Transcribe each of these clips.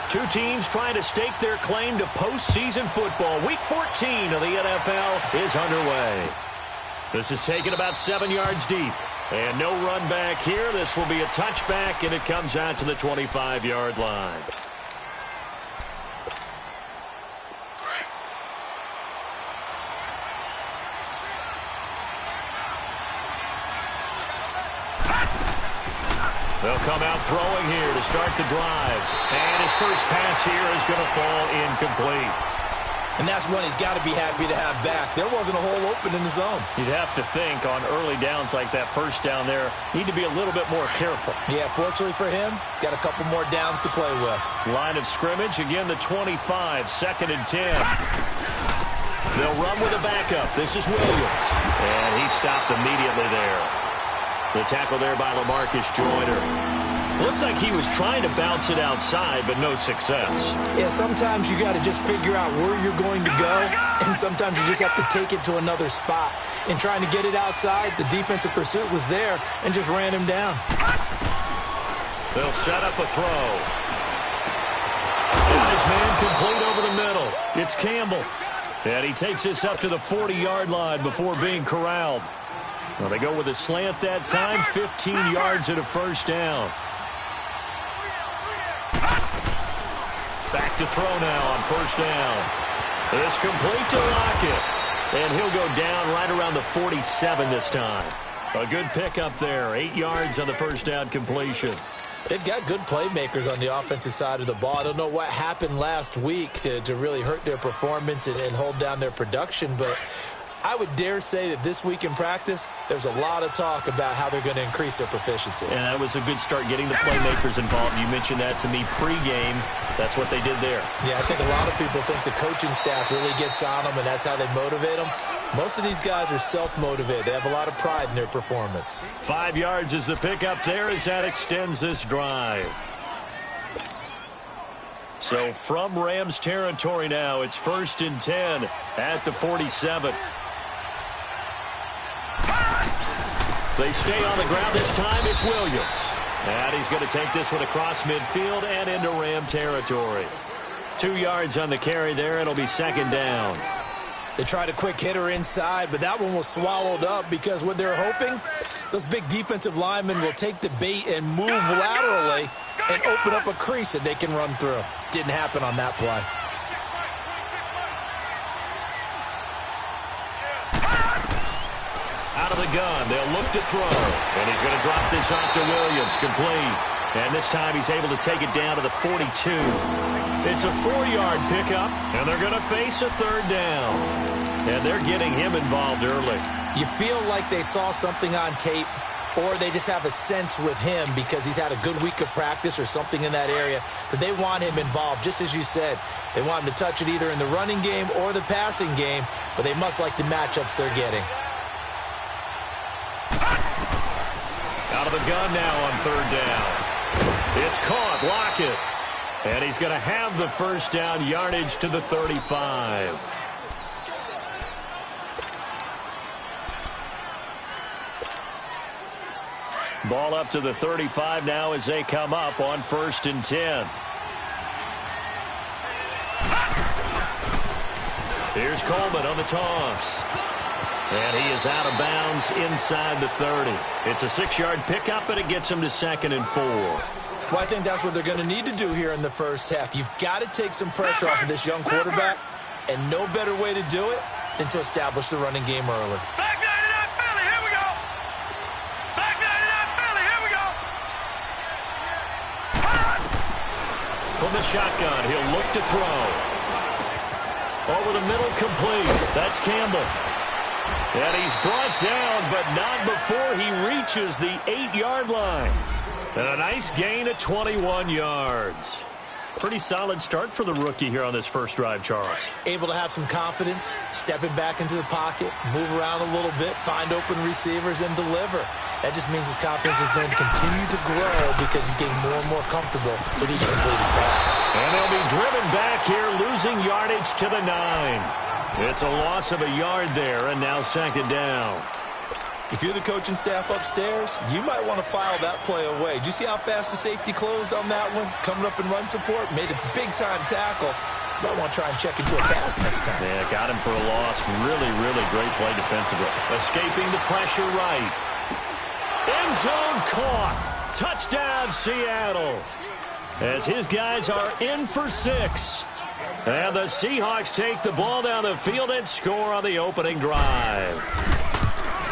Two teams trying to stake their claim to postseason football. Week 14 of the NFL is underway. This is taken about 7 yards deep. And no run back here. This will be a touchback, and it comes out to the 25-yard line. They'll come out throwing here to start the drive. And his first pass here is going to fall incomplete. And that's one he's got to be happy to have back. There wasn't a hole open in the zone. You'd have to think on early downs like that first down there, need to be a little bit more careful. Yeah, fortunately for him, got a couple more downs to play with. Line of scrimmage, again the 25, 2nd and 10. They'll run with a backup. This is Williams. And he stopped immediately there. The tackle there by LaMarcus Joyner. Looked like he was trying to bounce it outside, but no success. Yeah, sometimes you got to just figure out where you're going to go, and sometimes you just have to take it to another spot. In trying to get it outside, the defensive pursuit was there and just ran him down. They'll set up a throw. And his man complete over the middle. It's Campbell. And he takes this up to the 40-yard line before being corralled. Well, they go with a slant that time, 15 yards and a first down. Back to throw now on first down. It's complete to Lockett. And he'll go down right around the 47 this time. A good pickup there, 8 yards on the first down completion. They've got good playmakers on the offensive side of the ball. I don't know what happened last week to really hurt their performance and hold down their production, but I would dare say that this week in practice, there's a lot of talk about how they're going to increase their proficiency. And that was a good start getting the playmakers involved. You mentioned that to me pregame. That's what they did there. Yeah, I think a lot of people think the coaching staff really gets on them, and that's how they motivate them. Most of these guys are self-motivated. They have a lot of pride in their performance. 5 yards is the pickup there as that extends this drive. So from Rams territory now, it's 1st and 10 at the 47. They stay on the ground this time. It's Williams. And he's going to take this one across midfield and into Ram territory. 2 yards on the carry there. It'll be 2nd down. They tried a quick hitter inside, but that one was swallowed up because what they're hoping, those big defensive linemen will take the bait and move laterally and open up a crease that they can run through. Didn't happen on that play. Out of the gun, they'll look to throw. And he's going to drop this off to Williams, complete. And this time he's able to take it down to the 42. It's a 4-yard pickup, and they're going to face a 3rd down. And they're getting him involved early. You feel like they saw something on tape, or they just have a sense with him because he's had a good week of practice or something in that area that they want him involved. Just as you said, they want him to touch it either in the running game or the passing game, but they must like the matchups they're getting. Out of the gun now on 3rd down. It's caught, Lockett. And he's going to have the first down, yardage to the 35. Ball up to the 35 now as they come up on 1st and 10. Here's Coleman on the toss. And he is out of bounds inside the 30. It's a 6-yard pickup, and it gets him to 2nd and 4. Well, I think that's what they're going to need to do here in the first half. You've got to take some pressure off of this young quarterback, and no better way to do it than to establish the running game early. Back 99 Philly, here we go. Back 99 Philly, here we go. From the shotgun, he'll look to throw. Over the middle, complete. That's Campbell. And he's brought down, but not before he reaches the 8-yard line. And a nice gain of 21 yards. Pretty solid start for the rookie here on this first drive, Charles. Able to have some confidence, stepping back into the pocket, move around a little bit, find open receivers, and deliver. That just means his confidence is going to continue to grow because he's getting more and more comfortable with each completed pass. And they'll be driven back here, losing yardage to the 9. It's a loss of a yard there, and now 2nd down. If you're the coaching staff upstairs, you might want to file that play away. Did you see how fast the safety closed on that one? Coming up in run support, made a big-time tackle. You might want to try and check into a pass next time. Yeah, got him for a loss. Really, really great play defensively. Escaping the pressure right. End zone caught. Touchdown, Seattle. As his guys are in for 6. And the Seahawks take the ball down the field and score on the opening drive.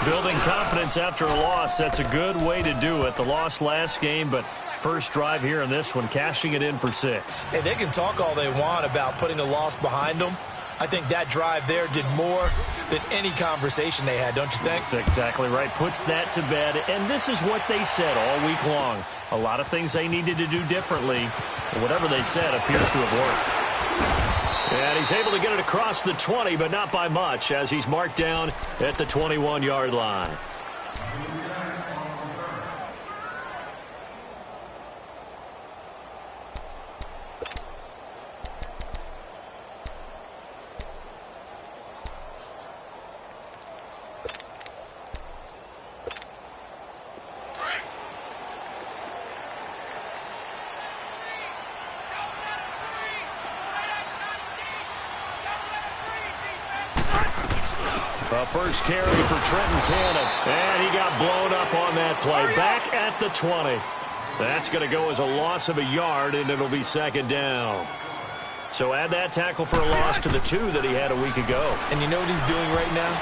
Building confidence after a loss, that's a good way to do it. The loss last game, but first drive here in this one, cashing it in for 6. Hey, they can talk all they want about putting a loss behind them. I think that drive there did more than any conversation they had, don't you think? That's exactly right. Puts that to bed. And this is what they said all week long. A lot of things they needed to do differently. Whatever they said appears to have worked. And he's able to get it across the 20, but not by much, as he's marked down at the 21-yard line. First carry for Trenton Cannon, and he got blown up on that play. Back at the 20. That's going to go as a loss of a yard, and it'll be second down. So add that tackle for a loss to the 2 that he had a week ago. And you know what he's doing right now?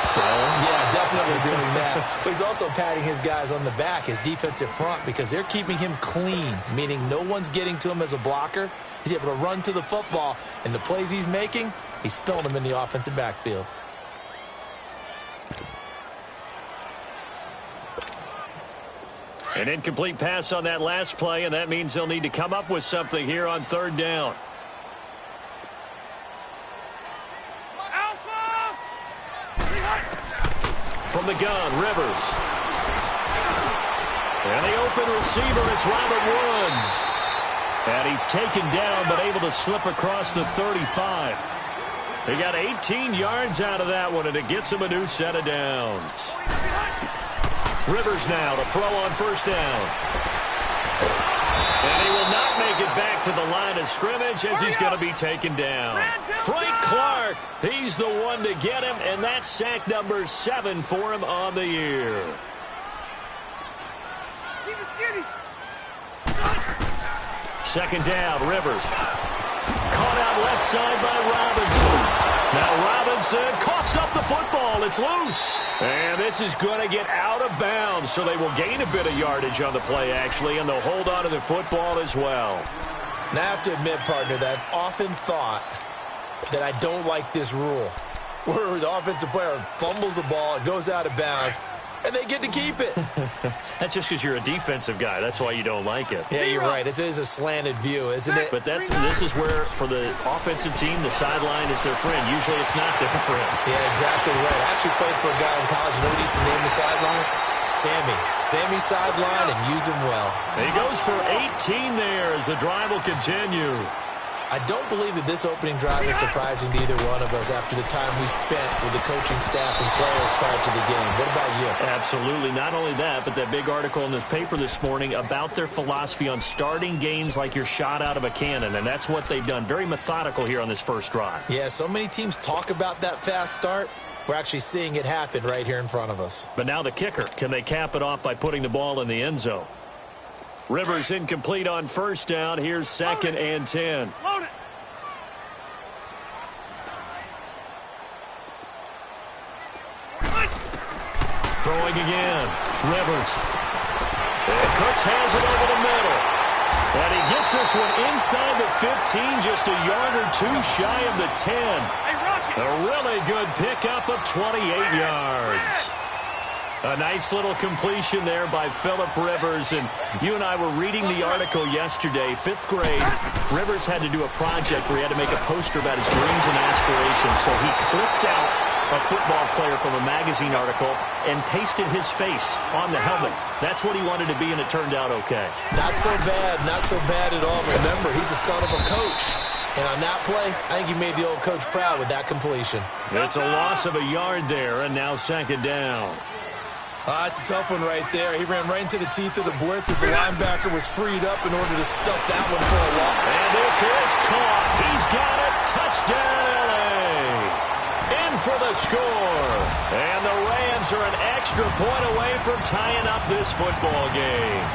Smiling? Yeah, definitely doing that. But he's also patting his guys on the back, his defensive front, because they're keeping him clean, meaning no one's getting to him as a blocker. He's able to run to the football, and the plays he's making, he's spilling them in the offensive backfield. An incomplete pass on that last play, and that means they'll need to come up with something here on third down. From the gun, Rivers. And the open receiver, it's Robert Woods. And he's taken down, but able to slip across the 35. He got 18 yards out of that one, and it gets him a new set of downs. Rivers now to throw on first down. And he will not make it back to the line of scrimmage as he's going to be taken down. Frank Clark, he's the one to get him, and that's sack number 7 for him on the year. Second down, Rivers. Caught out left side by Robinson. Now Robinson coughs up the football. It's loose. And this is going to get out of bounds, so they will gain a bit of yardage on the play, actually, and they'll hold on to the football as well. Now, I have to admit, partner, that I've often thought that I don't like this rule, where the offensive player fumbles the ball, it goes out of bounds, and they get to keep it. That's just because you're a defensive guy. That's why you don't like it. Yeah, you're right. It is a slanted view, isn't it? But this is where, for the offensive team, the sideline is their friend. Usually it's not their friend. Yeah, exactly right. I actually played for a guy in college. You know what he used to name the sideline? Sammy. Sammy sideline, and use him well. He goes for 18 there as the drive will continue. I don't believe that this opening drive is surprising to either one of us after the time we spent with the coaching staff and players prior to the game. What about you? Absolutely. Not only that, but that big article in the paper this morning about their philosophy on starting games like you're shot out of a cannon, and that's what they've done. Very methodical here on this first drive. Yeah, so many teams talk about that fast start. We're actually seeing it happen right here in front of us. But now the kicker. Can they cap it off by putting the ball in the end zone? Rivers incomplete on first down. Here's second and 10. Load it. Throwing again. Rivers. And Cooks has it over the middle. And he gets this one inside the 15, just a yard or two shy of the 10. A really good pickup of 28 yards. A nice little completion there by Phillip Rivers. And you and I were reading the article yesterday, 5th grade. Rivers had to do a project where he had to make a poster about his dreams and aspirations. So he clipped out a football player from a magazine article and pasted his face on the helmet. That's what he wanted to be, and it turned out okay. Not so bad at all. Remember, he's the son of a coach. And on that play, I think he made the old coach proud with that completion. It's a loss of a yard there, and now second down. It's a tough one right there. He ran right into the teeth of the blitz as the linebacker was freed up in order to stuff that one for a loss. And this is caught. He's got it. Touchdown, L.A. In for the score. And the Rams are an extra point away from tying up this football game.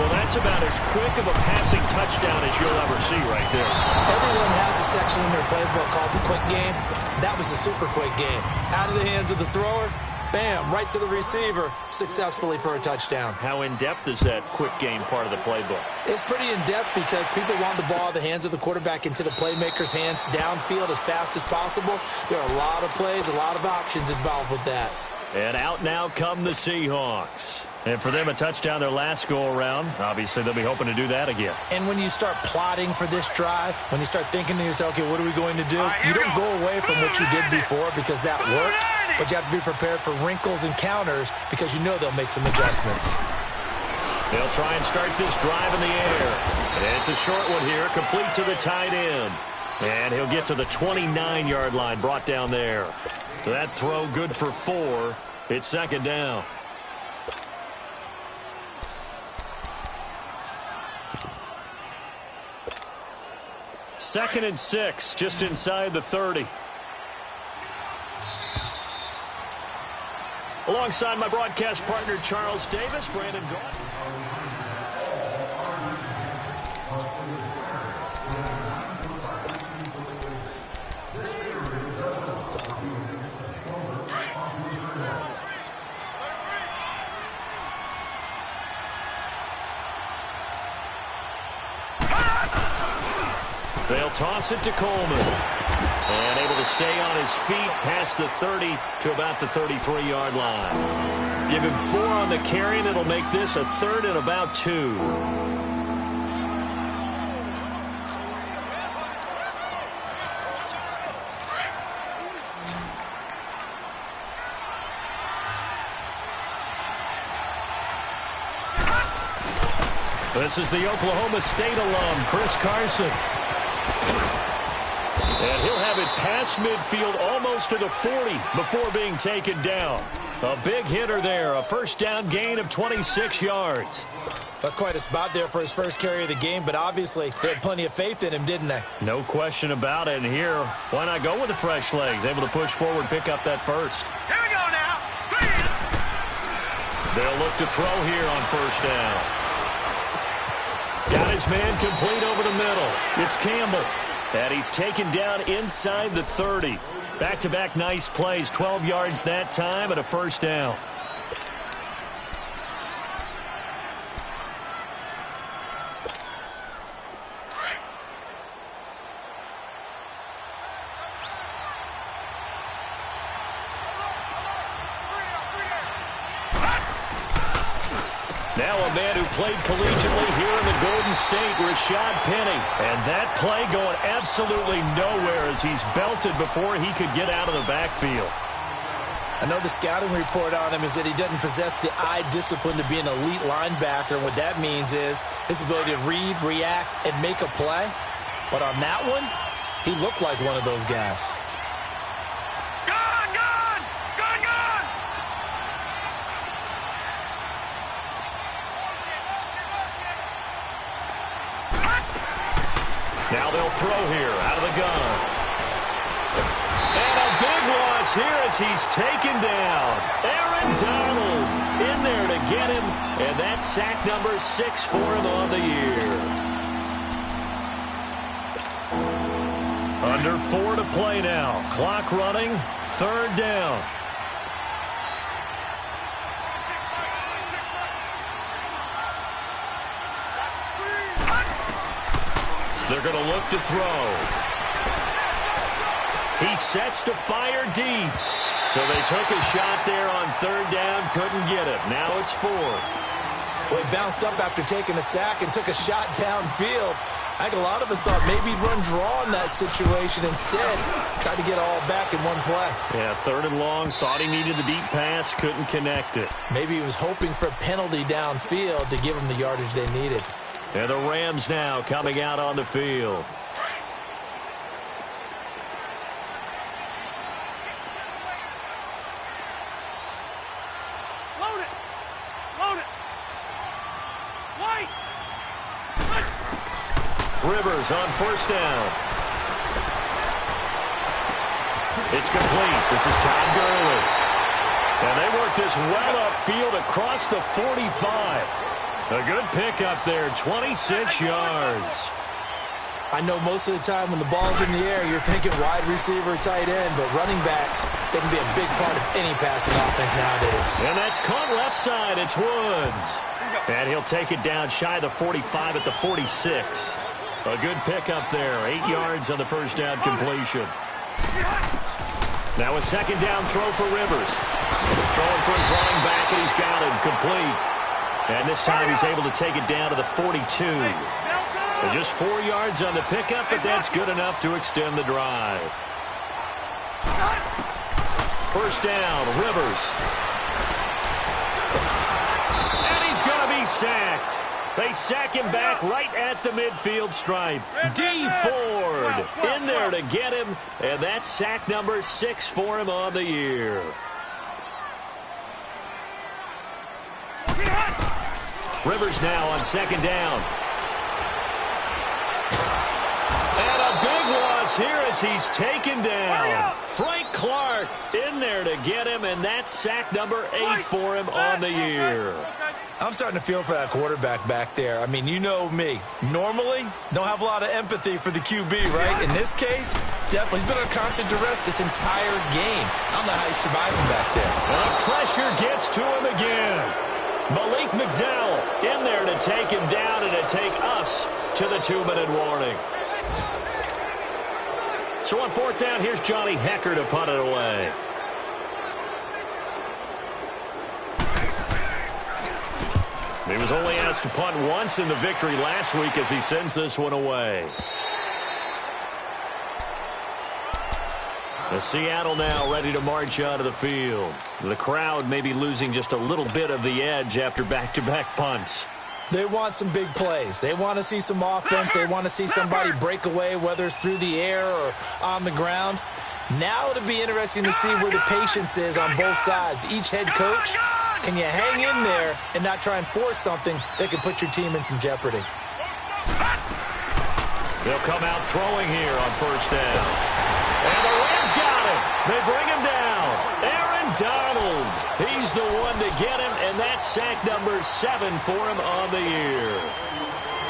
Well, that's about as quick of a passing touchdown as you'll ever see right there. Everyone has a section in their playbook called the quick game. That was a super quick game. Out of the hands of the thrower, bam, right to the receiver, successfully for a touchdown. How in-depth is that quick game part of the playbook? It's pretty in-depth because people want the ball in the hands of the quarterback into the playmaker's hands downfield as fast as possible. There are a lot of plays, a lot of options involved with that. And out now come the Seahawks. And for them, a touchdown their last go-around. Obviously, they'll be hoping to do that again. And when you start plotting for this drive, when you start thinking to yourself, okay, what are we going to do? You don't go away from what you did before because that worked, but you have to be prepared for wrinkles and counters because you know they'll make some adjustments. They'll try and start this drive in the air. And it's a short one here, complete to the tight end. And he'll get to the 29-yard line, brought down there. That throw good for 4. It's second down. Second and 6, just inside the 30. Alongside my broadcast partner, Charles Davis, Brandon Gault. They'll toss it to Coleman. And able to stay on his feet past the 30 to about the 33-yard line. Give him 4 on the carry, and it'll make this a 3rd and about 2. This is the Oklahoma State alum, Chris Carson. And he'll have it past midfield almost to the 40 before being taken down. A big hitter there, a first down gain of 26 yards. That's quite a spot there for his first carry of the game, but obviously they had plenty of faith in him, didn't they? No question about it. And here, why not go with the fresh legs? Able to push forward, pick up that first. Here we go now. They'll look to throw here on first down. Got his man complete over the middle. It's Campbell. And he's taken down inside the 30. Back-to-back nice plays, 12 yards that time and a first down. Now a man who played collegiately here in the Golden State, Rashad Penny. And that play going absolutely nowhere as he's belted before he could get out of the backfield. I know the scouting report on him is that he doesn't possess the eye discipline to be an elite linebacker. And what that means is his ability to read, react, and make a play. But on that one, he looked like one of those guys. Now they'll throw here out of the gun. And a big loss here as he's taken down. Aaron Donald in there to get him. And that's sack number 6 for him on the year. Under 4 to play now. Clock running. 3rd down. They're going to look to throw. He sets to fire deep. So they took a shot there on 3rd down, couldn't get it. Now it's 4. Well, he bounced up after taking a sack and took a shot downfield. I think a lot of us thought maybe he'd run draw in that situation instead. Tried to get all back in one play. Yeah, 3rd and long, thought he needed the deep pass, couldn't connect it. Maybe he was hoping for a penalty downfield to give him the yardage they needed. And the Rams now coming out on the field. Rivers on first down. It's complete. This is Todd Gurley. And they work this well upfield across the 45. A good pickup there, 26 yards. I know most of the time when the ball's in the air, you're thinking wide receiver, tight end, but running backs, they can be a big part of any passing offense nowadays. And that's caught left side. It's Woods. And he'll take it down shy of the 45 at the 46. A good pickup there, 8 yards on the first down completion. Now a second down throw for Rivers. Throwing for his running back, and he's got him complete. And this time he's able to take it down to the 42. And just 4 yards on the pickup, but that's good enough to extend the drive. First down, Rivers. And he's going to be sacked. They sack him back right at the midfield stripe. D. Ford in there to get him, and that's sack number 6 for him on the year. Rivers now on second down. And a big loss here as he's taken down. Frank Clark in there to get him, and that's sack number 8 for him on the year. I'm starting to feel for that quarterback back there. I mean, you know me. Normally, don't have a lot of empathy for the QB, right? In this case, definitely. He's been under constant duress this entire game. I don't know how he's surviving back there. And pressure gets to him again. Malik McDowell in there to take him down and to take us to the 2-minute warning. So on fourth down, here's Johnny Hecker to punt it away. He was only asked to punt once in the victory last week as he sends this one away. The Seattle now ready to march out of the field. The crowd may be losing just a little bit of the edge after back-to-back punts. They want some big plays. They want to see some offense. They want to see somebody break away, whether it's through the air or on the ground. Now it'll be interesting to see where the patience is on both sides. Each head coach, can you hang in there and not try and force something that could put your team in some jeopardy? They'll come out throwing here on first down. And the Rams got him. They bring him down. Aaron Donald. He's the one to get him, and that's sack number 7 for him on the year.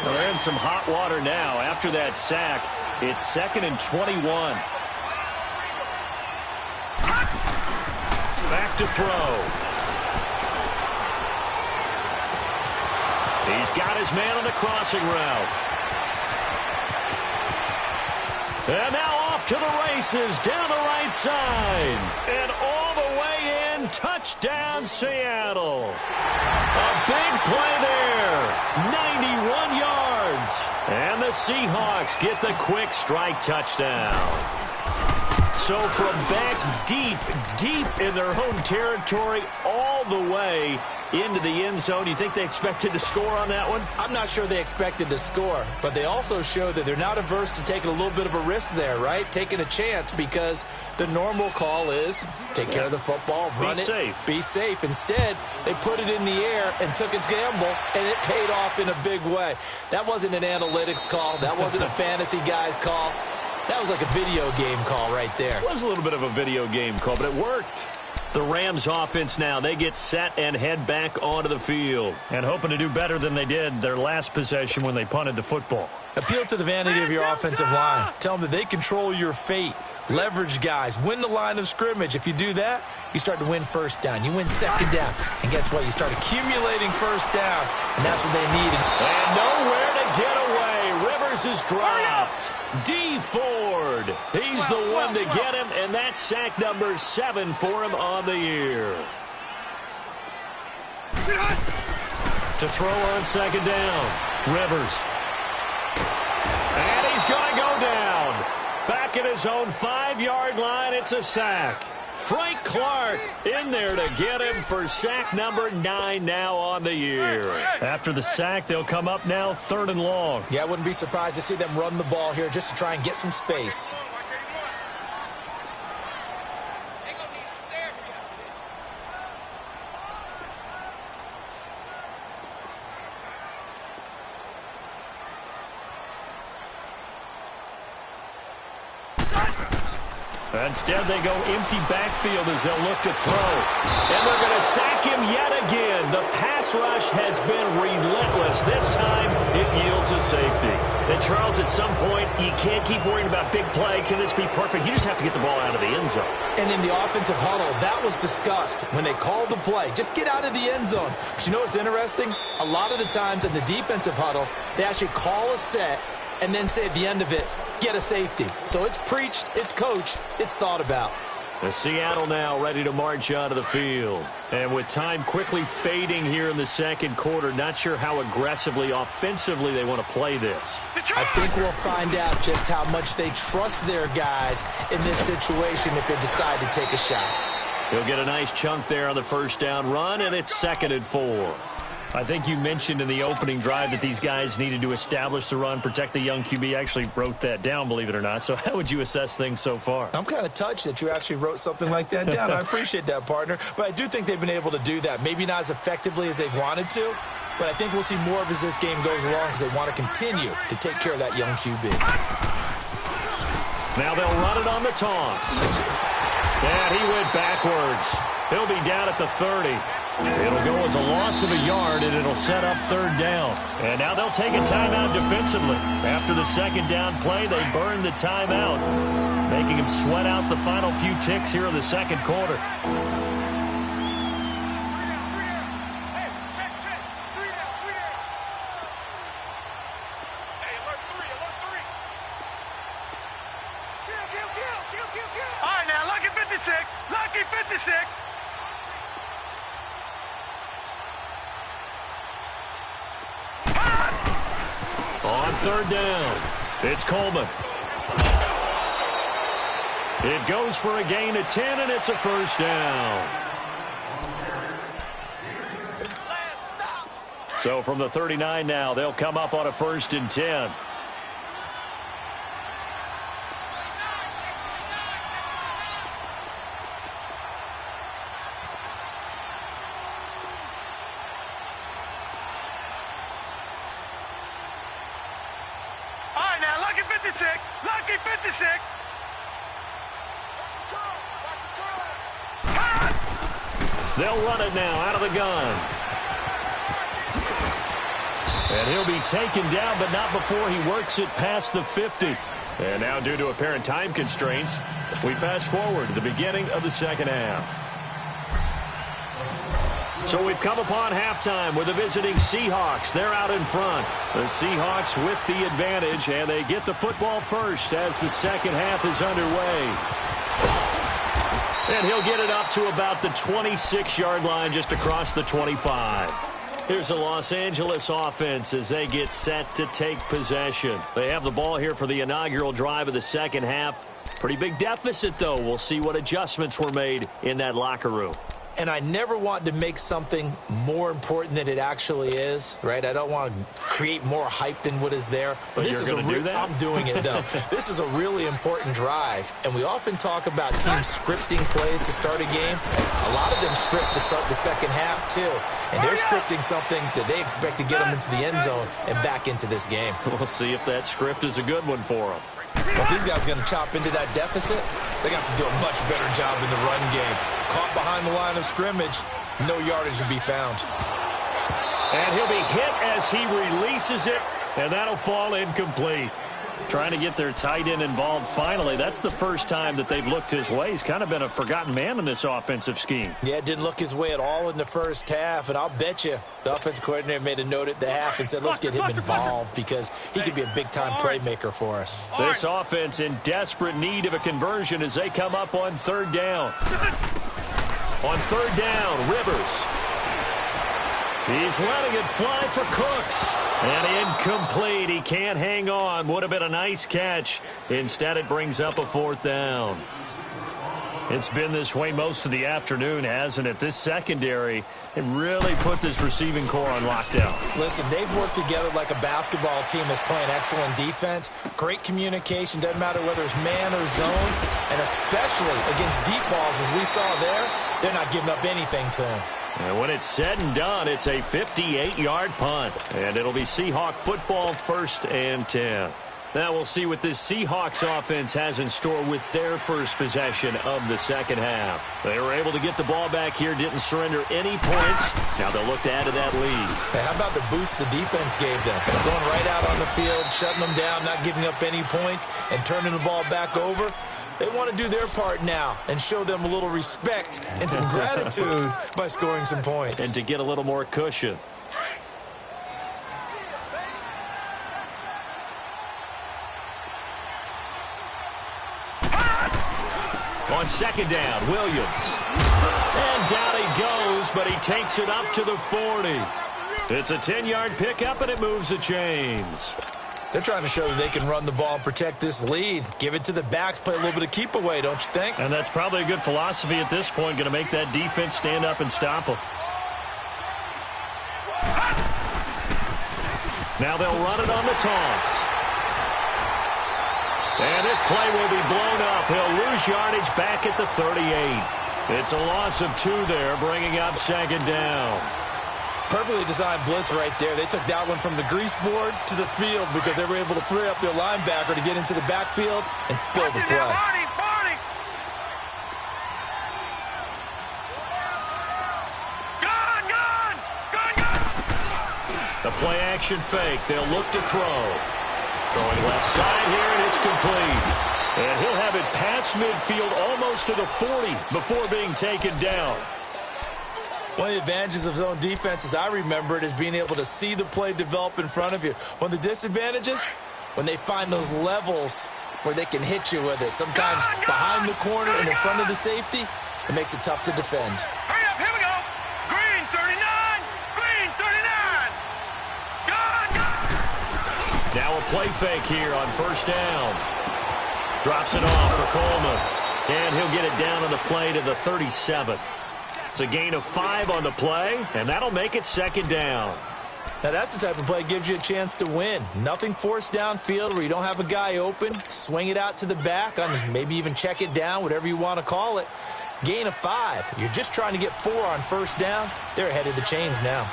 Well, they're in some hot water now. After that sack, it's 2nd and 21. Back to throw. He's got his man on the crossing route. And now off to the races down the right side. And all the way in, touchdown Seattle. A big play there, 91 yards. And the Seahawks get the quick strike touchdown. So from back deep in their own territory all the way into the end zone, you think they expected to score on that one? I'm not sure they expected to score, but they also showed that they're not averse to taking a little bit of a risk there, right? Taking a chance, because the normal call is take care of the football, run it, be safe. Instead, they put it in the air and took a gamble, and it paid off in a big way. That wasn't an analytics call. That wasn't a fantasy guy's call. That was like a video game call right there. It was a little bit of a video game call, but it worked. The Rams offense now, they get set and head back onto the field. And hoping to do better than they did their last possession when they punted the football. Appeal to the vanity of your offensive line. Tell them that they control your fate. Leverage guys. Win the line of scrimmage. If you do that, you start to win first down. You win second down. And guess what? You start accumulating first downs. And that's what they need. And nowhere to get away. Rivers is dropped. D. Ford. He's the one to get him, and that's sack number 7 for him on the year. To throw on second down. Rivers. And he's going to go down. Back at his own 5-yard line, it's a sack. Frank Clark in there to get him for sack number 9 now on the year. After the sack, they'll come up now 3rd and long. Yeah, I wouldn't be surprised to see them run the ball here just to try and get some space. Instead, they go empty backfield as they'll look to throw. And they're going to sack him yet again. The pass rush has been relentless. This time, it yields a safety. And, Charles, at some point, you can't keep worrying about big play. Can this be perfect? You just have to get the ball out of the end zone. And in the offensive huddle, that was discussed when they called the play. Just get out of the end zone. But you know what's interesting? A lot of the times in the defensive huddle, they actually call a set and then say at the end of it, get a safety. So it's preached, it's coached, it's thought about. The Seattle now ready to march onto the field. And with time quickly fading here in the second quarter, not sure how aggressively, offensively they want to play this. I think we'll find out just how much they trust their guys in this situation if they decide to take a shot. He'll get a nice chunk there on the first down run, and it's 2nd and 4. I think you mentioned in the opening drive that these guys needed to establish the run, protect the young QB. I actually wrote that down, believe it or not. So how would you assess things so far? I'm kind of touched that you actually wrote something like that down. I appreciate that, partner. But I do think they've been able to do that. Maybe not as effectively as they've wanted to, but I think we'll see more of as this game goes along because they want to continue to take care of that young QB. Now they'll run it on the toss. And he went backwards. He'll be down at the 30. It'll go as a loss of a yard, and it'll set up 3rd down. And now they'll take a timeout defensively. After the 2nd down play, they burn the timeout, making him sweat out the final few ticks here in the second quarter. All right, now, lucky 56. Lucky 56. On 3rd down, it's Coleman. It goes for a gain of 10, and it's a 1st down. So from the 39 now, they'll come up on a 1st and 10. Lucky 56. They'll run it now out of the gun. And he'll be taken down, but not before he works it past the 50. And now, due to apparent time constraints, we fast forward to the beginning of the second half. So we've come upon halftime with the visiting Seahawks. They're out in front. The Seahawks with the advantage, and they get the football first as the second half is underway. And he'll get it up to about the 26-yard line, just across the 25. Here's the Los Angeles offense as they get set to take possession. They have the ball here for the inaugural drive of the second half. Pretty big deficit, though. We'll see what adjustments were made in that locker room. And I never want to make something more important than it actually is, right? I don't want to create more hype than what is there. But this is do that? I'm doing it, though. This is a really important drive. And we often talk about teams scripting plays to start a game. A lot of them script to start the second half, too. And they're scripting something that they expect to get them into the end zone and back into this game. We'll see if that script is a good one for them. Well, if these guys are going to chop into that deficit, they got to do a much better job in the run game. Caught behind the line of scrimmage, no yardage will be found. And he'll be hit as he releases it, and that'll fall incomplete. Trying to get their tight end involved finally. That's the first time that they've looked his way. He's kind of been a forgotten man in this offensive scheme. Yeah, it didn't look his way at all in the first half, and I'll bet you the offensive coordinator made a note at the half and said, let's get him involved because he could be a big-time playmaker for us. This offense in desperate need of a conversion as they come up on 3rd down. On 3rd down, Rivers. He's letting it fly for Cooks. And incomplete. He can't hang on. Would have been a nice catch. Instead, it brings up a 4th down. It's been this way most of the afternoon, hasn't it? This secondary, it really put this receiving core on lockdown. Listen, they've worked together like a basketball team that's playing excellent defense. Great communication. Doesn't matter whether it's man or zone. And especially against deep balls, as we saw there, they're not giving up anything to him. And when it's said and done, it's a 58-yard punt. And it'll be Seahawk football 1st and 10. Now we'll see what this Seahawks offense has in store with their first possession of the second half. They were able to get the ball back here, didn't surrender any points. Now they'll look to add to that lead. Hey, how about the boost the defense gave them? Going right out on the field, shutting them down, not giving up any points, and turning the ball back over. They want to do their part now and show them a little respect and some gratitude by scoring some points. And to get a little more cushion. On second down, Williams. And down he goes, but he takes it up to the 40. It's a 10-yard pickup, and it moves the chains. They're trying to show that they can run the ball and protect this lead. Give it to the backs, play a little bit of keep away, don't you think? And that's probably a good philosophy at this point, going to make that defense stand up and stop them. Now they'll run it on the toss. And this play will be blown up. He'll lose yardage back at the 38. It's a loss of 2 there, bringing up second down. Perfectly designed blitz right there. They took that one from the grease board to the field because they were able to free up their linebacker to get into the backfield and spill the play. The play action fake. They'll look to throw. Throwing left side here, and it's complete. And he'll have it past midfield almost to the 40 before being taken down. One of the advantages of zone defense, as I remember it, is being able to see the play develop in front of you. One of the disadvantages, when they find those levels where they can hit you with it. Sometimes behind the corner and in front of the safety, it makes it tough to defend. Hurry up, here we go. Green 39, green 39. Now a play fake here on first down. Drops it off for Coleman. And he'll get it down on the play to the 37. It's a gain of 5 on the play, and that'll make it second down. Now that's the type of play that gives you a chance to win. Nothing forced downfield where you don't have a guy open. Swing it out to the back, maybe even check it down, whatever you want to call it. Gain of 5. You're just trying to get 4 on first down. They're ahead of the chains now.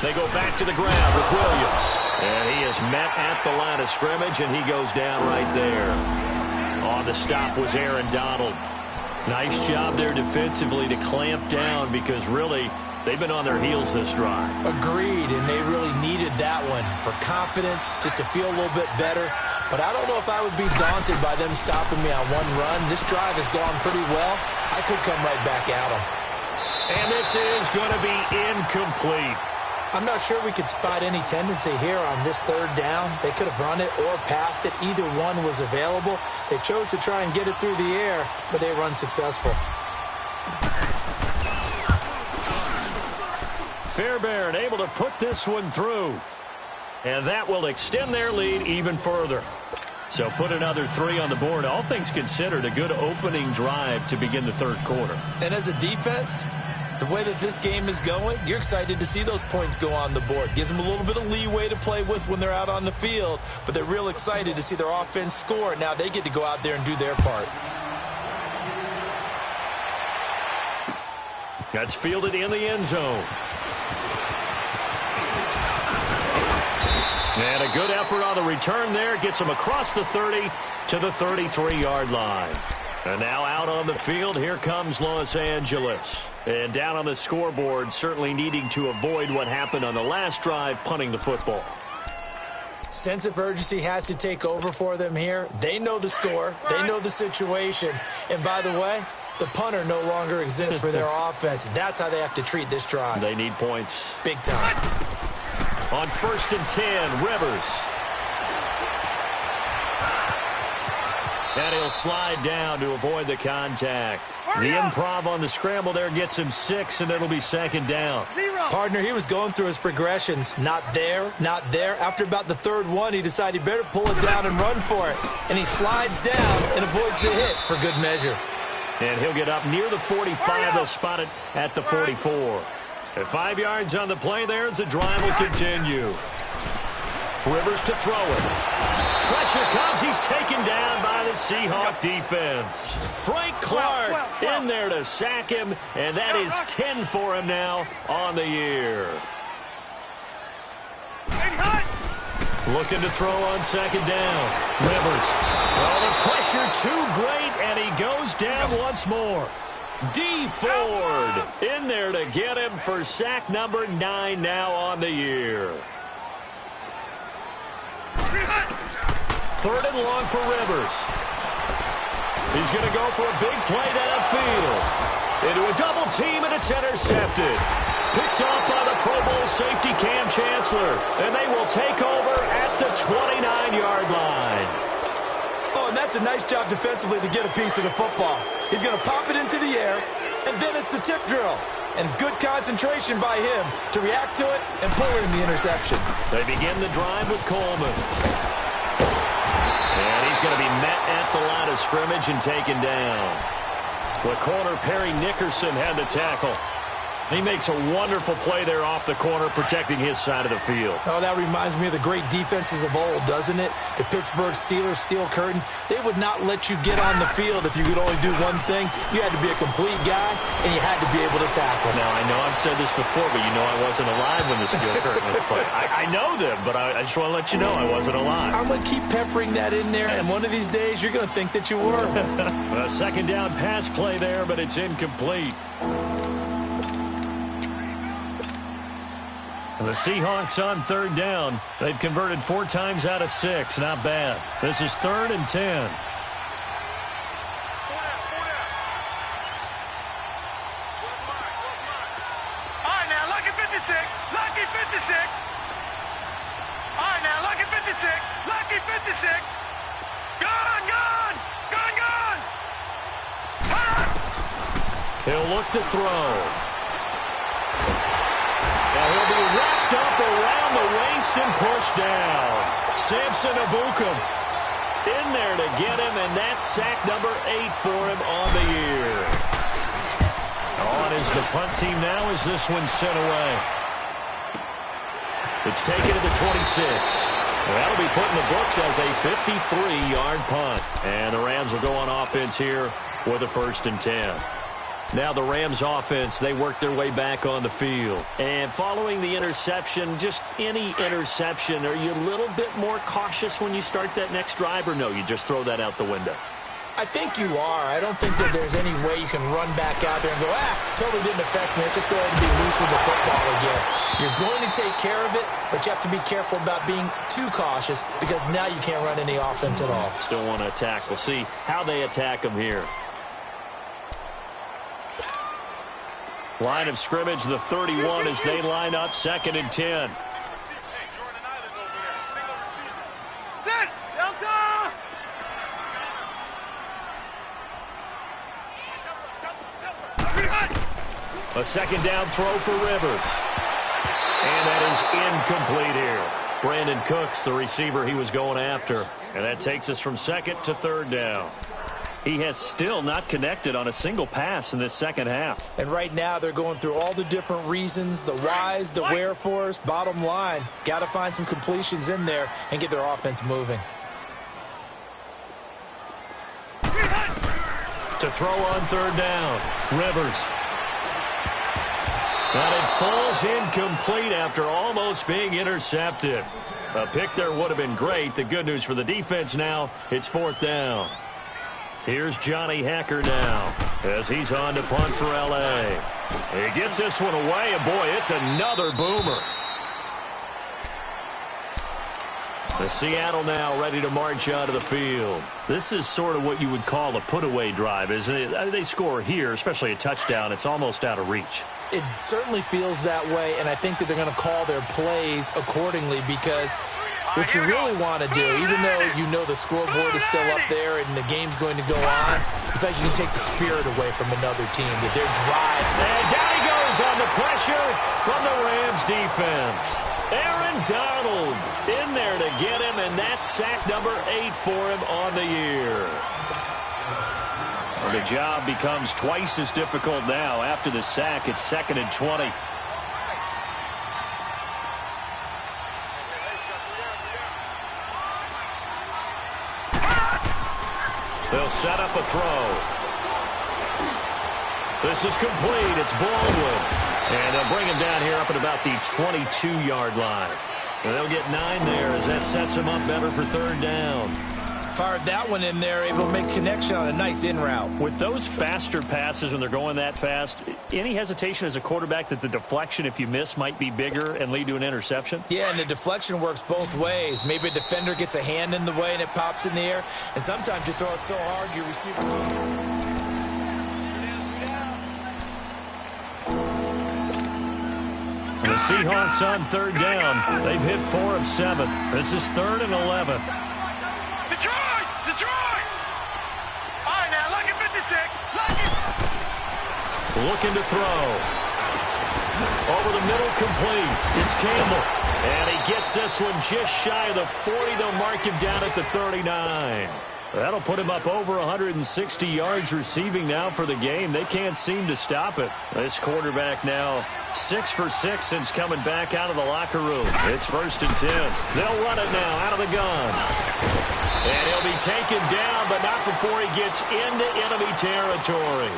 They go back to the ground with Williams. And he is met at the line of scrimmage, and he goes down right there. On the stop was Aaron Donald. Nice job there defensively to clamp down because really they've been on their heels this drive. Agreed, and they really needed that one for confidence, just to feel a little bit better. But I don't know if I would be daunted by them stopping me on one run. This drive has gone pretty well. I could come right back at them. And this is going to be incomplete. I'm not sure we could spot any tendency here on this third down. They could have run it or passed it. Either one was available. They chose to try and get it through the air, but they were unsuccessful. Fairbairn able to put this one through. And that will extend their lead even further. So put another 3 on the board. All things considered, a good opening drive to begin the third quarter. And as a defense, the way that this game is going, you're excited to see those points go on the board. Gives them a little bit of leeway to play with when they're out on the field, but they're real excited to see their offense score. Now they get to go out there and do their part. That's fielded in the end zone. And a good effort on the return there. Gets them across the 30 to the 33-yard line. And now out on the field, here comes Los Angeles. And down on the scoreboard, certainly needing to avoid what happened on the last drive, punting the football. Sense of urgency has to take over for them here. They know the score. They know the situation. And by the way, the punter no longer exists for their offense. That's how they have to treat this drive. They need points. Big time. On 1st and 10, Rivers. And he'll slide down to avoid the contact. The improv on the scramble there gets him 6, and it'll be second down. Partner, he was going through his progressions. Not there, not there. After about the third one, he decided he better pull it down and run for it. And he slides down and avoids the hit for good measure. And he'll get up near the 45. They'll spot it at the 44. At 5 yards on the play there, as the drive will continue. Rivers to throw it. Pressure comes. He's taken down by the Seahawk defense. Frank Clark in there to sack him, and that is 10 for him now on the year. Looking to throw on second down. Rivers. Well, the pressure too great, and he goes down once more. D. Ford in there to get him for sack number 9 now on the year. 3rd and long for Rivers. He's going to go for a big play downfield. Into a double team, and it's intercepted. Picked off by the Pro Bowl safety Cam Chancellor. And they will take over at the 29-yard line. Oh, and that's a nice job defensively to get a piece of the football. He's going to pop it into the air, and then it's the tip drill. And good concentration by him to react to it and pull in the interception. They begin the drive with Coleman. And he's going to be met at the line of scrimmage and taken down. The corner, Perry Nickerson, had the tackle. He makes a wonderful play there off the corner, protecting his side of the field. Oh, that reminds me of the great defenses of old, doesn't it? The Pittsburgh Steelers, Steel Curtain. They would not let you get on the field if you could only do one thing. You had to be a complete guy, and you had to be able to tackle. Now, I know I've said this before, but you know I wasn't alive when the Steel Curtain was played. I know them, but I just want to let you know I wasn't alive. I'm going to keep peppering that in there, and one of these days you're going to think that you were. A second down pass play there, but it's incomplete. The Seahawks on 3rd down. They've converted 4 times out of 6. Not bad. This is 3rd and 10. All right, now, Lucky 56. Lucky 56. All right, now, Lucky 56. Lucky 56. Gone, gone. Gone, gone. He'll look to throw. Now he'll be wrapped up around the waist and pushed down. Samson Ebukam in there to get him, and that's sack number 8 for him on the year. On is the punt team now as this one's sent away. It's taken to the 26. That'll be put in the books as a 53-yard punt. And the Rams will go on offense here with a 1st and 10. Now the Rams offense, they work their way back on the field. And following the interception, just any interception, are you a little bit more cautious when you start that next drive, or no, you just throw that out the window? I think you are. I don't think that there's any way you can run back out there and go, totally didn't affect me. Let's just go ahead and be loose with the football again. You're going to take care of it, but you have to be careful about being too cautious because now you can't run any offense at all. Still want to attack. We'll see how they attack them here. Line of scrimmage, the 31 as they line up, 2nd and 10. A second down throw for Rivers. And that is incomplete here. Brandon Cooks, the receiver he was going after. And that takes us from 2nd to 3rd down. He has still not connected on a single pass in this second half. And right now they're going through all the different reasons, the whys, the wherefores. Bottom line, got to find some completions in there and get their offense moving. To throw on 3rd down, Rivers. And it falls incomplete after almost being intercepted. A pick there would have been great. The good news for the defense now, it's 4th down. Here's Johnny Hacker now as he's on to punt for L.A. He gets this one away, and boy, it's another boomer. The Seattle now ready to march out of the field. This is sort of what you would call a put-away drive, isn't it? I mean, they score here, especially a touchdown. It's almost out of reach. It certainly feels that way, and I think that they're going to call their plays accordingly because what you really want to do, even though you know the scoreboard is still up there and the game's going to go on, in fact, you can take the spirit away from another team with their drive. And down he goes on the pressure from the Rams defense. Aaron Donald in there to get him, and that's sack number 8 for him on the year. The job becomes twice as difficult now. After the sack, it's 2nd and 20. They'll set up a throw. This is complete. It's Baldwin. And they'll bring him down here up at about the 22-yard line. And they'll get 9 there as that sets them up better for third down. Fired that one in there, able to make connection on a nice in route. With those faster passes when they're going that fast, any hesitation as a quarterback that the deflection, if you miss, might be bigger and lead to an interception? Yeah, and the deflection works both ways. Maybe a defender gets a hand in the way and it pops in the air. And sometimes you throw it so hard, your receiver... The Seahawks on third down. They've hit 4 of 7. This is 3rd and 11. Detroit! All right, now, lucky 56. Lucky. Looking to throw. Over the middle, complete. It's Campbell. And he gets this one just shy of the 40. They'll mark him down at the 39. That'll put him up over 160 yards receiving now for the game. They can't seem to stop it. This quarterback now 6 for 6 since coming back out of the locker room. It's 1st and 10. They'll run it now out of the gun. And he'll be taken down, but not before he gets into enemy territory.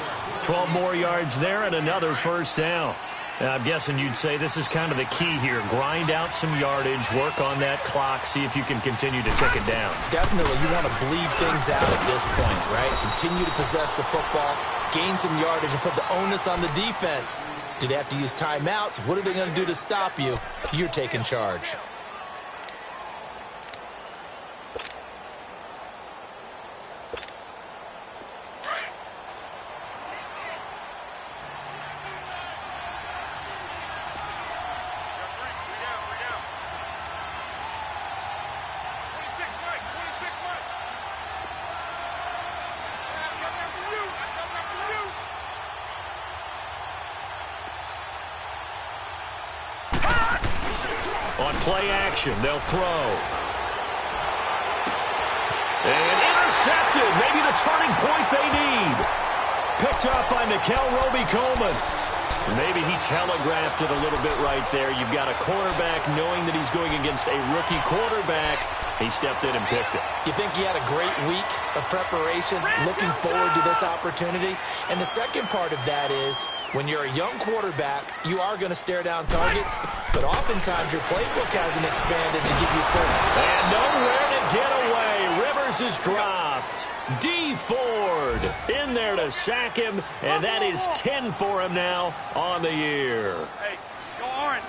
12 more yards there and another first down. And I'm guessing you'd say this is kind of the key here. Grind out some yardage, work on that clock, see if you can continue to tick it down. Definitely, you want to bleed things out at this point, right? Continue to possess the football, gain some yardage, and put the onus on the defense. Do they have to use timeouts? What are they going to do to stop you? You're taking charge. On play action, they'll throw. And intercepted. Maybe the turning point they need. Picked up by Nickel Roby-Coleman. Maybe he telegraphed it a little bit right there. You've got a quarterback knowing that he's going against a rookie quarterback. He stepped in and picked it. You think he had a great week of preparation, looking forward to this opportunity? And the second part of that is, when you're a young quarterback, you are going to stare down targets, but oftentimes your playbook hasn't expanded to give you credit. And nowhere to get away. Rivers is dropped. D. Ford in there to sack him, and that is 10 for him now on the year. Hey, go Orange.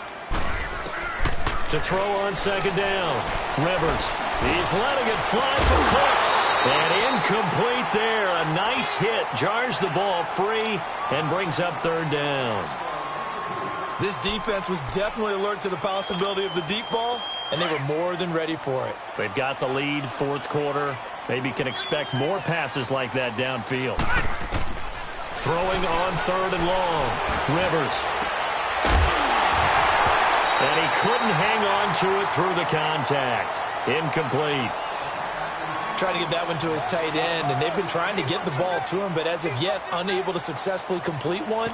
To throw on second down. Rivers. He's letting it fly for Cooks. And incomplete there. A nice hit. Jars the ball free and brings up third down. This defense was definitely alert to the possibility of the deep ball, and they were more than ready for it. They've got the lead, fourth quarter. Maybe can expect more passes like that downfield. Throwing on third and long. Rivers. And he couldn't hang on to it through the contact. Incomplete. Trying to get that one to his tight end, and they've been trying to get the ball to him, but as of yet, unable to successfully complete one.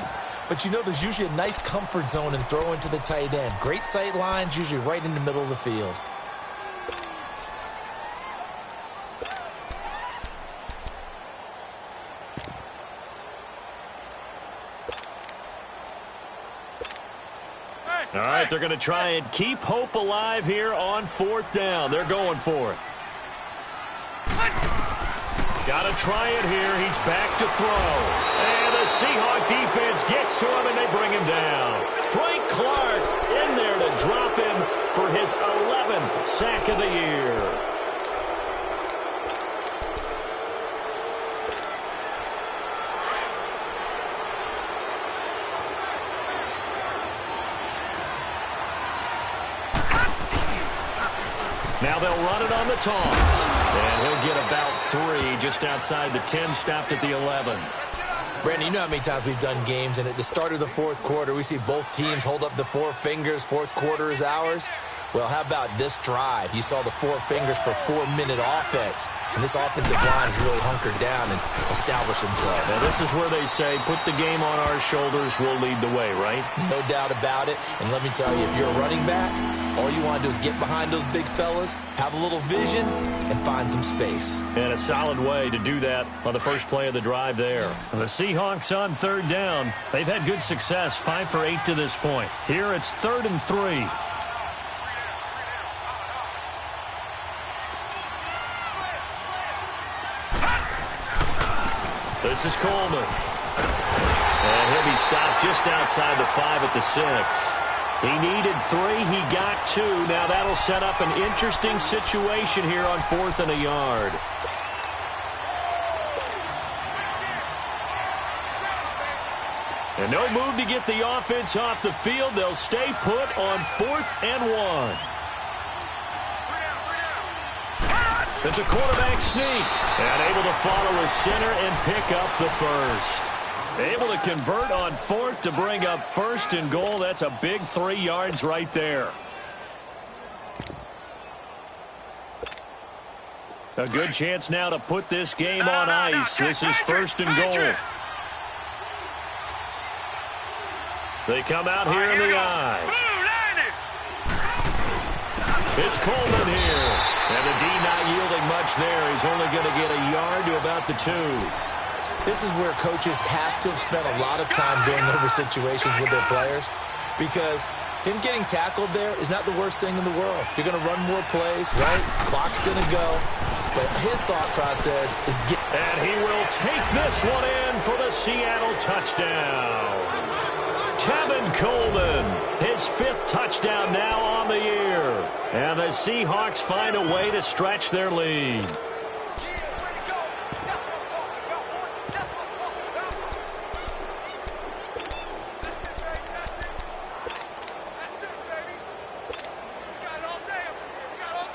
But you know, there's usually a nice comfort zone in throwing to the tight end. Great sight lines, usually right in the middle of the field. All right, they're going to try and keep hope alive here on fourth down. They're going for it. Got to try it here. He's back to throw. And the Seahawk defense gets to him, and they bring him down. Frank Clark in there to drop him for his 11th sack of the year. Now they'll run it on the toss. And he'll get about 3 just outside the 10, stopped at the 11. Brandon, you know how many times we've done games, and at the start of the fourth quarter, we see both teams hold up the 4 fingers, fourth quarter is ours. Well, how about this drive? You saw the 4 fingers for 4-minute offense, and this offensive line has really hunkered down and established themselves. Now, this is where they say, put the game on our shoulders, we'll lead the way, right? No doubt about it, and let me tell you, if you're a running back, all you want to do is get behind those big fellas, have a little vision, and find some space. And a solid way to do that on the first play of the drive there. And the Seahawks on third down. They've had good success, 5 for 8 to this point. Here it's 3rd and 3. This is Coleman. And he'll be stopped just outside the 5 at the 6. He needed 3. He got 2. Now that'll set up an interesting situation here on 4th and a yard. And no move to get the offense off the field. They'll stay put on 4th and 1. It's a quarterback sneak. And able to follow his center and pick up the first. Able to convert on 4th to bring up 1st and goal. That's a big 3 yards right there. A good chance now to put this game on ice. This is 1st and goal. They come out here in the eye. It's Coleman here. And the D not yielding much there. He's only going to get a yard to about the 2. This is where coaches have to have spent a lot of time going over situations with their players, because him getting tackled there is not the worst thing in the world. You're going to run more plays, right? Clock's going to go. But his thought process is get. And he will take this one in for the Seattle touchdown. Tevin Coleman, his 5th touchdown now on the year. And the Seahawks find a way to stretch their lead.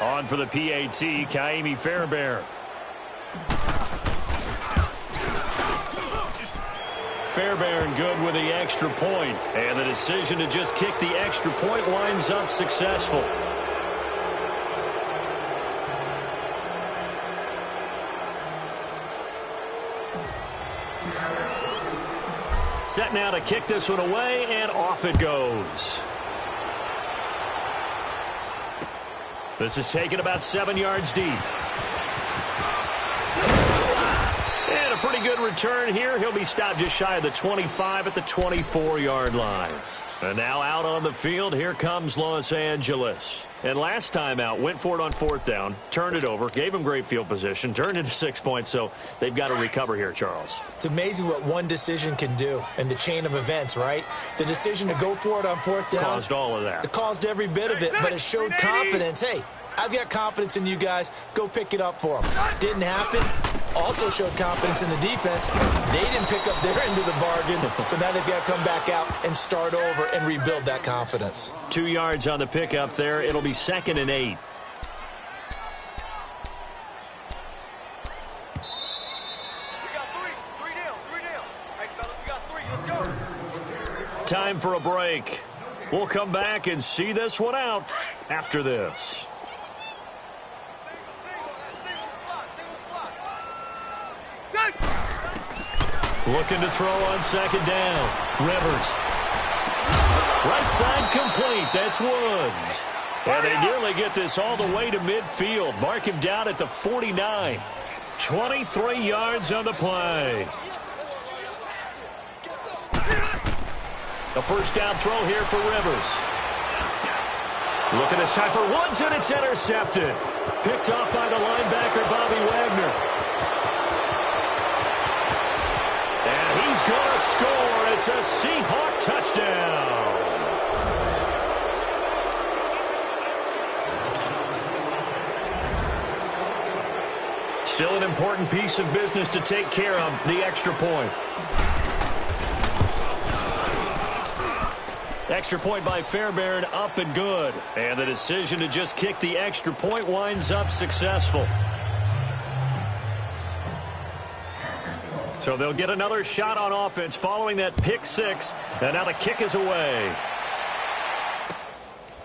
On for the PAT, Kaimi Fairbairn. Fairbairn good with the extra point. And the decision to just kick the extra point winds up successful. Set now to kick this one away, and off it goes. This is taken about 7 yards deep. And a pretty good return here. He'll be stopped just shy of the 25 at the 24-yard line. And now out on the field, here comes Los Angeles. And last time out, went for it on 4th down, turned it over, gave him great field position, turned into 6 points, so they've got to recover here, Charles. It's amazing what one decision can do in the chain of events, right? The decision to go for it on 4th down. Caused all of that. It caused every bit of it, but it showed confidence. Hey, I've got confidence in you guys. Go pick it up for them. Didn't happen. Also showed confidence in the defense. They didn't pick up their end of the bargain, so now they've got to come back out and start over and rebuild that confidence. 2 yards on the pickup there. It'll be 2nd and 8. Time for a break. We'll come back and see this one out after this. Looking to throw on 2nd down. Rivers. Right side complete. That's Woods. And they nearly get this all the way to midfield. Mark him down at the 49. 23 yards on the play. A 1st down throw here for Rivers. Looking this time for Woods, and it's intercepted. Picked off by the linebacker, Bobby Wagner. And he's going to score. It's a Seahawk touchdown. Still an important piece of business to take care of, the extra point. Extra point by Fairbairn, up and good. And the decision to just kick the extra point winds up successful. So they'll get another shot on offense following that pick 6. And now the kick is away.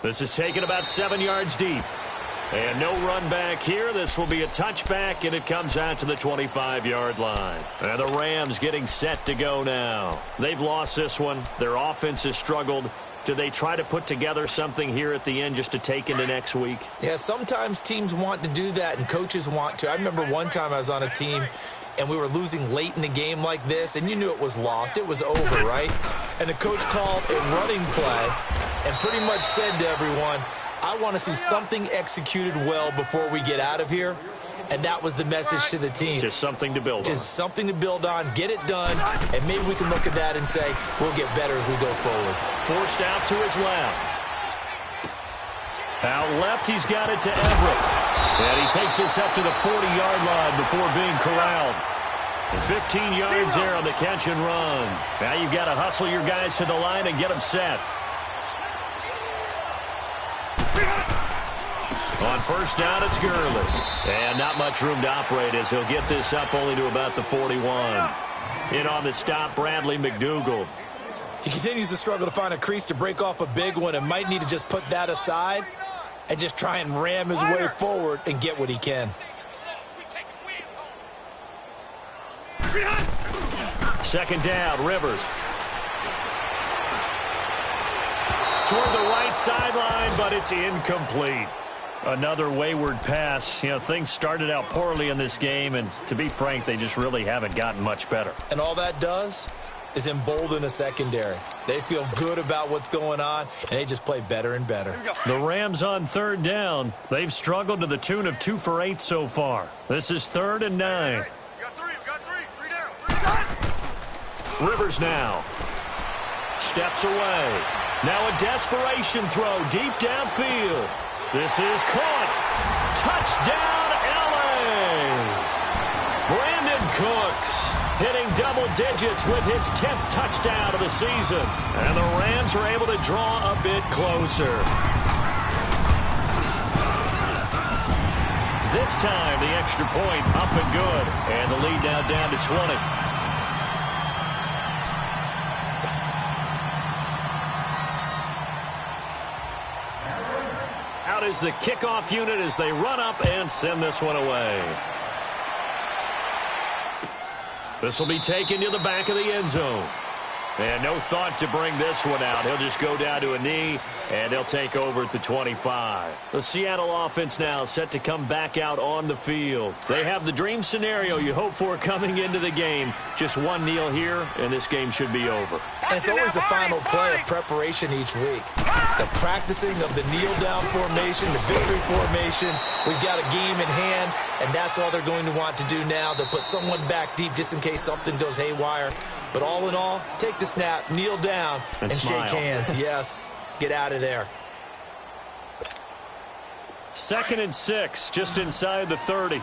This is taken about 7 yards deep. And no run back here. This will be a touchback, and it comes out to the 25-yard line. And the Rams getting set to go now. They've lost this one. Their offense has struggled. Do they try to put together something here at the end just to take into next week? Yeah, sometimes teams want to do that, and coaches want to. I remember one time I was on a team, and we were losing late in the game like this, and you knew it was lost. It was over, right? And the coach called a running play and pretty much said to everyone, I want to see something executed well before we get out of here. and that was the message to the team. Just something to build on. Just something to build on, get it done, and maybe we can look at that and say, we'll get better as we go forward. Forced out to his left. Out left, he's got it to Everett. And he takes this up to the 40-yard line before being corralled. 15 yards there on the catch and run. Now you've got to hustle your guys to the line and get them set. On first down, it's Gurley. And not much room to operate as he'll get this up only to about the 41. In on the stop, Bradley McDougald. He continues to struggle to find a crease to break off a big one and might need to just put that aside and just try and ram his way forward and get what he can. Second down, Rivers. Toward the right sideline, but it's incomplete. Another wayward pass. You know, things started out poorly in this game, and to be frank, they just really haven't gotten much better. And all that does is embolden a secondary. They feel good about what's going on, and they just play better and better. The Rams on third down. They've struggled to the tune of 2 for 8 so far. This is 3rd and 9. We got three down. Rivers now. Steps away. Now a desperation throw deep downfield. This is caught. Touchdown, L.A. Brandon Cooks hitting double digits with his 10th touchdown of the season. And the Rams are able to draw a bit closer. This time, the extra point up and good. And the lead now down to 20. Out is the kickoff unit as they run up and send this one away. This will be taken to the back of the end zone. And no thought to bring this one out. He'll just go down to a knee, and they'll take over at the 25. The Seattle offense now set to come back out on the field. They have the dream scenario you hope for coming into the game. Just one kneel here, and this game should be over. And it's always the final play of preparation each week. The practicing of the kneel-down formation, the victory formation. We've got a game in hand, and that's all they're going to want to do now. They'll put someone back deep just in case something goes haywire. But all in all, take the snap, kneel down, and shake hands. Yes, get out of there. 2nd and 6, just inside the 30.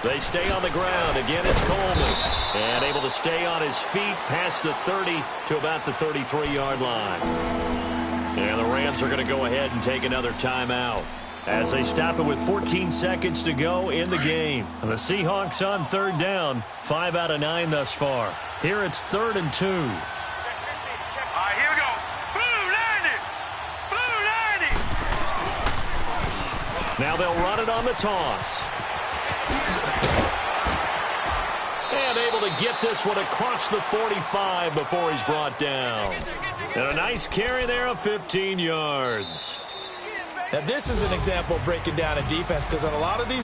They stay on the ground. Again, it's Coleman. And able to stay on his feet past the 30 to about the 33-yard line. And the Rams are going to go ahead and take another timeout as they stop it with 14 seconds to go in the game. And the Seahawks on third down, 5 out of 9 thus far. Here it's 3rd and 2. All right, here we go. Blue 90. Now they'll run it on the toss. And able to get this one across the 45 before he's brought down. And a nice carry there of 15 yards. Now, this is an example of breaking down a defense because on a lot of these